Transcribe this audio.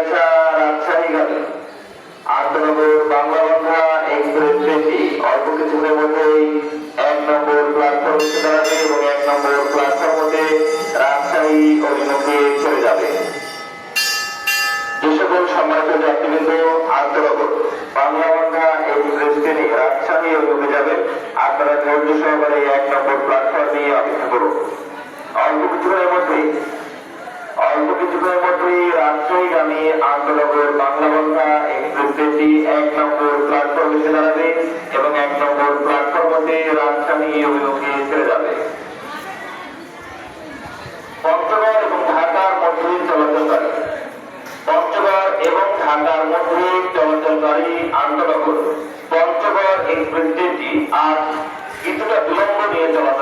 আসা রাজশাহীগামী আন্তনগর বাংলা বন্ধা এক্সপ্রেস ট্রেনটি অল্প কিছুক্ষণের মধ্যেই 1 নম্বর প্ল্যাটফর্ম এসে দাঁড়াবে এবং 1 নম্বর প্ল্যাটফর্ম হতে রাজশাহী অভিমুখে চলে যাবে। যে সকল সম্মানিত যাত্রীবৃন্দ আন্তনগর বাংলা বন্ধা এক্সপ্রেস ট্রেনে রাজশাহী অভিমুখে যাবেন, আপনারা ধৈর্য সহকারে 1 নম্বর প্ল্যাটফর্মে অপেক্ষা করুন। অল্প কিছুক্ষণের মধ্যেই রাজশাহীগামী আন্তনগর বাংলা বন্ধা এক্সপ্রেস ট্রেনটি 1 নম্বর প্ল্যাটফর্মে এসে দাঁড়াবে এবং 1 নম্বর প্ল্যাটফর্ম হতে রাজশাহী অভিমুখে ছেড়ে যাবে। পঞ্চগড় এবং ঢাকার মধ্যে চলাচলকারী আন্তনগর পঞ্চগড় এক্সপ্রেস ট্রেনটি আজ কিছুটা বিলম্ব নিয়ে চলাচল